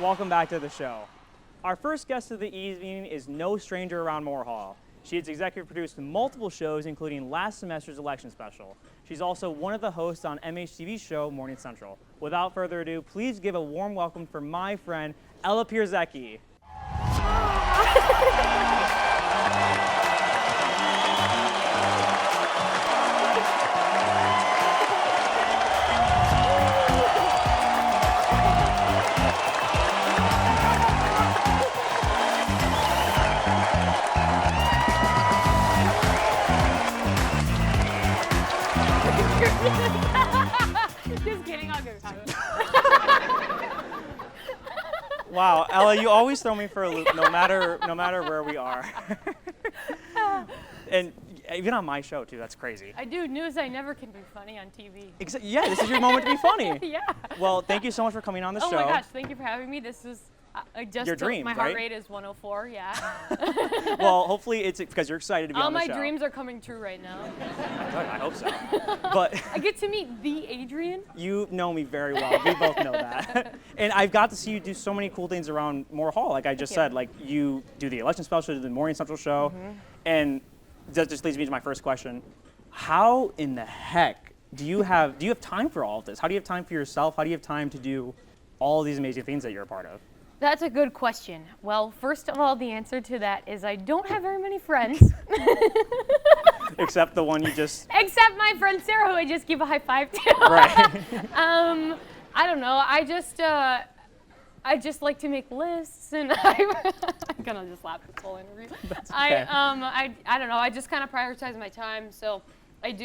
welcome back to the show. Our first guest of the evening is no stranger around Moore Hall. She has executive produced multiple shows, including last semester's election special. She's also one of the hosts on MHTV's show, Morning Central. Without further ado, please give a warm welcome for my friend, Ella Pierzecki. Just kidding, I'll go. Wow, Ella, you always throw me for a loop, no matter where we are. And even on my show too, that's crazy. I do news. I never can be funny on TV. Yeah, this is your moment to be funny. Yeah. Well, thank you so much for coming on the show. Oh my gosh, thank you for having me. This was your dream, my right? heart rate is 104. Yeah. Well, hopefully it's because you're excited to be on the show. All my dreams are coming true right now. I hope so. But I get to meet the Adrian. You know me very well. We both know that. And I've got to see you do so many cool things around Moore Hall. Like I just said, like you do the election special, do the Morning Central show, and that just leads me to my first question: how in the heck do you have time for all of this? How do you have time for yourself? How do you have time to do all these amazing things that you're a part of? That's a good question. Well, first of all, the answer to that is I don't have very many friends. Except the one you just... Except my friend Sarah, who I just give a high five to. Right. I don't know. I just like to make lists, and I'm gonna just laugh this whole interview. That's okay. I don't know. I just kind of prioritize my time. So I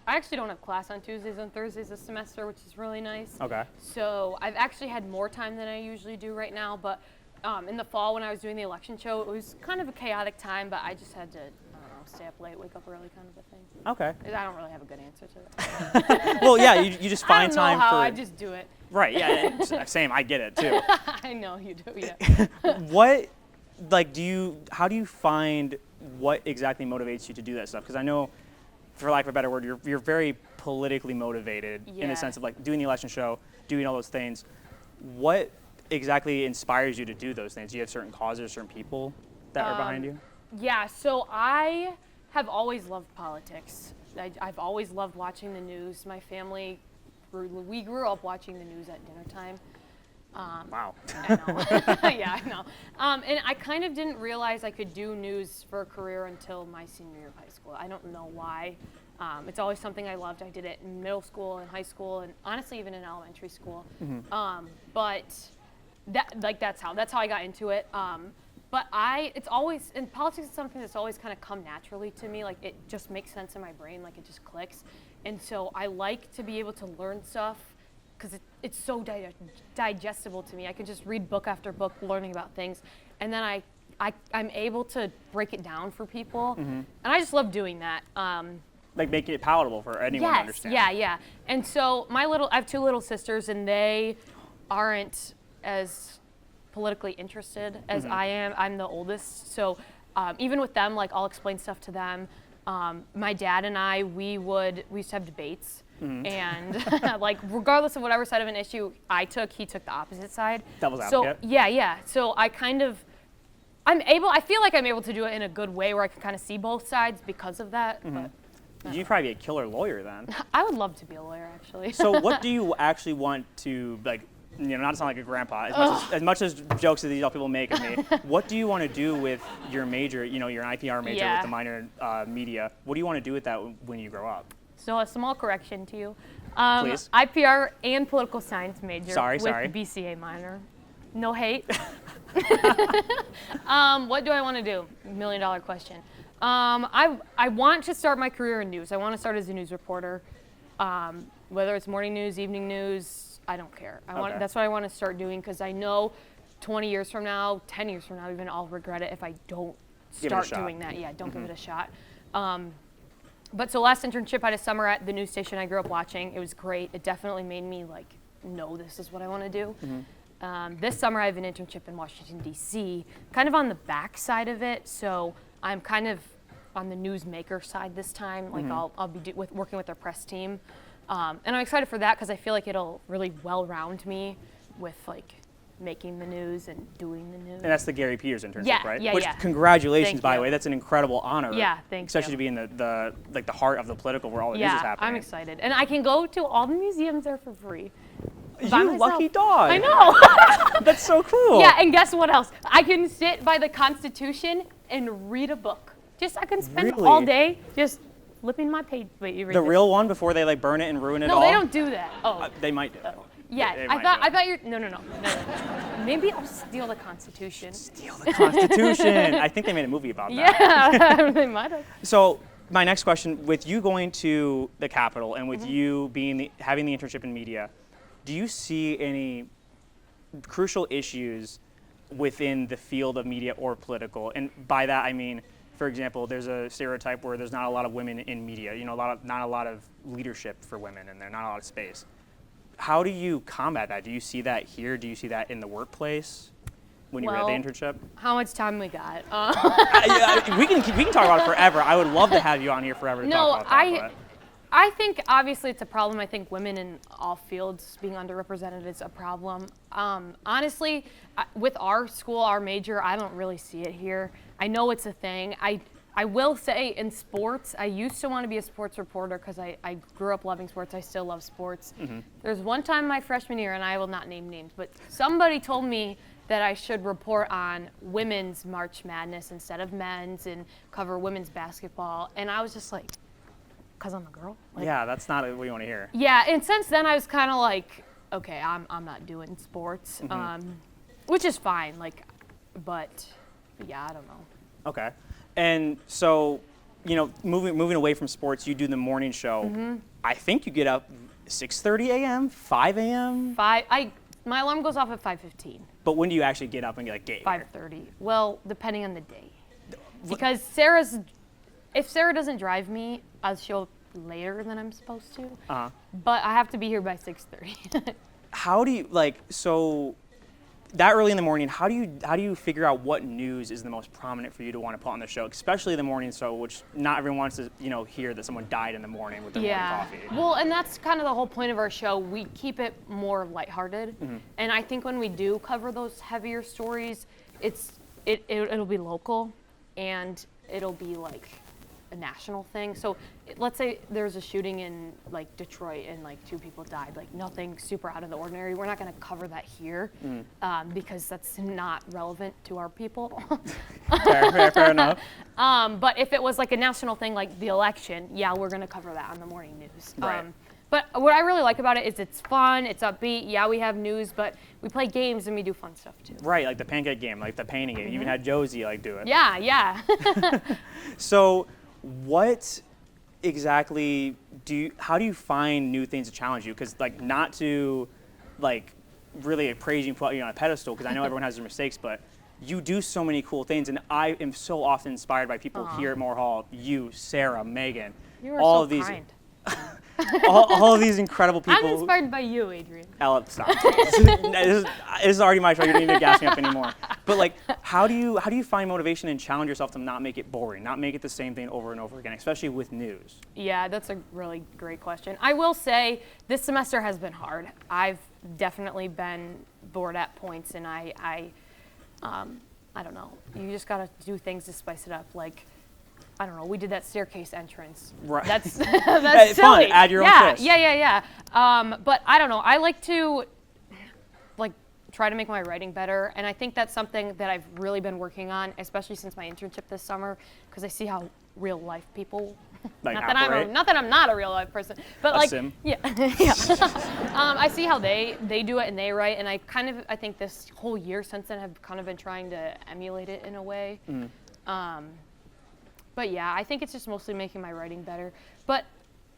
actually don't have class on Tuesdays and Thursdays this semester, which is really nice. Okay. So I've actually had more time than I usually do right now, but in the fall when I was doing the election show, it was kind of a chaotic time, but I just had to, stay up late, wake up early kind of a thing. Okay. I don't really have a good answer to that. Well, yeah, you just find time for... I just do it. Right, yeah, same, I get it too. I know you do, yeah. How do you find what exactly motivates you to do that stuff? Because I know, for lack of a better word, you're very politically motivated in the sense of like doing the election show, doing all those things. What exactly inspires you to do those things? Do you have certain causes, certain people that are behind you? Yeah, so I have always loved politics. I've always loved watching the news. My family, we grew up watching the news at dinner time. Wow. I know. Yeah, I know. And I kind of didn't realize I could do news for a career until my senior year of high school. I don't know why. It's always something I loved. I did it in middle school and high school, and honestly even in elementary school. But that's how I got into it. But politics is something that's always kind of come naturally to me. Like it just makes sense in my brain, like it just clicks. And so I like to be able to learn stuff because it's so digestible to me. I can just read book after book learning about things. And then I'm able to break it down for people. And I just love doing that. Like making it palatable for anyone to understand. Yeah. And so I have two little sisters, and they aren't as politically interested as I am. I'm the oldest, so even with them, like I'll explain stuff to them. My dad and I, we used to have debates, and like regardless of whatever side of an issue he took the opposite side. Devil's advocate. So yeah. So I feel like I'm able to do it in a good way where I can kind of see both sides because of that. But You'd probably be a killer lawyer then. I would love to be a lawyer, actually. So what do you actually want to, like, not to sound like a grandpa, as much as jokes that these other people make of me, what do you want to do with your major, you're an IPR major with the minor media. What do you want to do with that when you grow up? So a small correction to you. Please. IPR and political science major with Sorry. BCA minor. No hate. What do I want to do? $1 million question. I want to start my career in news. I want to start as a news reporter. Whether it's morning news, evening news, I don't care. That's what I want to start doing because I know 20 years from now, 10 years from now even, I'll regret it if I don't start doing that. Yeah, don't give it a shot. But so last internship I had a summer at the news station I grew up watching. It was great. It definitely made me know this is what I want to do. This summer I have an internship in Washington, D.C., kind of on the back side of it. So I'm kind of on the newsmaker side this time. Like I'll be working with their press team. And I'm excited for that because I feel like it'll really well-round me with making the news and doing the news. And that's the Gary Peters internship, Yeah, right? yeah, Which, yeah. congratulations, Thank by the you. way. That's an incredible honor. Yeah, thank you. Especially to be in the heart of the political where all the news is Yeah, happening. I'm excited. And I can go to all the museums there for free. by You myself. lucky dog. I know. That's so cool. Yeah, and guess what else? I can sit by the Constitution and read a book. I can spend Really? all day just flipping my page. Wait, you read The this? real one before they like burn it and ruin it all? No, they don't do that. Oh. They might do. Yeah, They I might do it. thought you're, no. Maybe I'll steal the Constitution. Steal the Constitution. I think they made a movie about that. Yeah, they might have. So my next question, with you going to the Capitol and Mm-hmm. with you having the internship in media, do you see any crucial issues within the field of media or political? And by that I mean, for example, there's a stereotype where there's not a lot of women in media. You know, not a lot of leadership for women, and there's not a lot of space. How do you combat that? Do you see that here? Do you see that in the workplace when you were at the internship? How much time we got? We can talk about it forever. I would love to have you on here forever to talk about that. I think obviously it's a problem. I think women in all fields being underrepresented is a problem. Honestly, with our school, our major, I don't really see it here. I know it's a thing. I will say in sports, I used to want to be a sports reporter because I grew up loving sports. I still love sports. Mm-hmm. There's one time my freshman year, and I will not name names, but somebody told me that I should report on women's March Madness instead of men's and cover women's basketball. And I was just like, because I'm a girl? Like, yeah, that's not what you want to hear. Yeah, and since then I was kind of like, okay, I'm not doing sports, which is fine. Like, but yeah, I don't know. Okay, and so, you know, moving away from sports, you do the morning show. Mm-hmm. I think you get up 6:30 a.m., 5 a.m. My alarm goes off at 5:15. But when do you actually get up and get here? 5:30. Well, depending on the day, because if Sarah doesn't drive me, I'll show up later than I'm supposed to. But I have to be here by 6:30. How do you so that early in the morning? How do you figure out what news is the most prominent for you to want to put on the show, especially the morning show, which not everyone wants to hear that someone died in the morning with their morning coffee. Well, and that's kind of the whole point of our show. We keep it more lighthearted, and I think when we do cover those heavier stories, it'll be local, and it'll be like a national thing. So let's say there's a shooting in like Detroit and like 2 people died, like nothing super out of the ordinary. We're not going to cover that here because that's not relevant to our people. Fair enough. But if it was like a national thing like the election, yeah, we're going to cover that on the morning news. Right. But what I really like about it is it's fun, it's upbeat. Yeah, we have news, but we play games and we do fun stuff too. Right, like the pancake game, like the painting game. You even had Josie do it. Yeah. So what exactly how do you find new things to challenge you? Because not to really praise you and put you on a pedestal, because I know everyone has their mistakes, but you do so many cool things, and I am so often inspired by people here at Moore Hall. You, Sarah, Megan, You are all so of these, kind. all of these incredible people. I'm inspired by you, Adrian. Ella, stop. This is already my show. You don't need to gas me up anymore. But how do you find motivation and challenge yourself to not make it boring, not make it the same thing over and over again, especially with news? Yeah, that's a really great question. I will say this semester has been hard. I've definitely been bored at points, and I don't know. You just gotta do things to spice it up. I don't know. We did that staircase entrance. Right. That's silly. silly. Fun. Add your own twist. Yeah. But I don't know. I like to try to make my writing better, and I think that's something that I've really been working on, especially since my internship this summer, because I see how real life people. Not that I'm not a real life person, but a sim. Yeah. I see how they do it and they write, and I think this whole year since then have kind of been trying to emulate it in a way. But yeah, I think it's just mostly making my writing better. But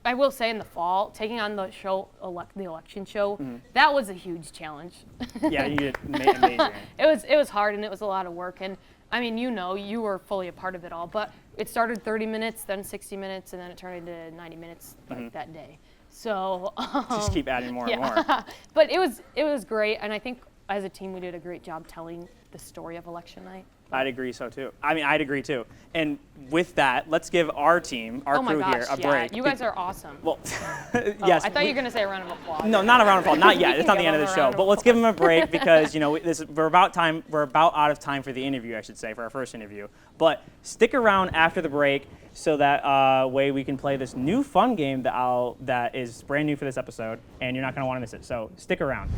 I will say in the fall, taking on the show, the election show, that was a huge challenge. Yeah, you did amazing. It was hard and it was a lot of work. And I mean, you were fully a part of it all. But it started 30 minutes, then 60 minutes, and then it turned into 90 minutes that day. So just keep adding more and more. But it was great, and I think as a team we did a great job telling the story of election night. I'd agree so too. I mean, I'd agree too. And with that, let's give our team, our crew here, a break. You guys are awesome. Well, yes. I thought you were going to say a round of applause. No, not a round of applause. Not yet. It's not the end of the show. But let's give them a break because we're about out of time for the interview, I should say, for our first interview. But stick around after the break so that way we can play this new fun game that is brand new for this episode, and you're not going to want to miss it. So stick around.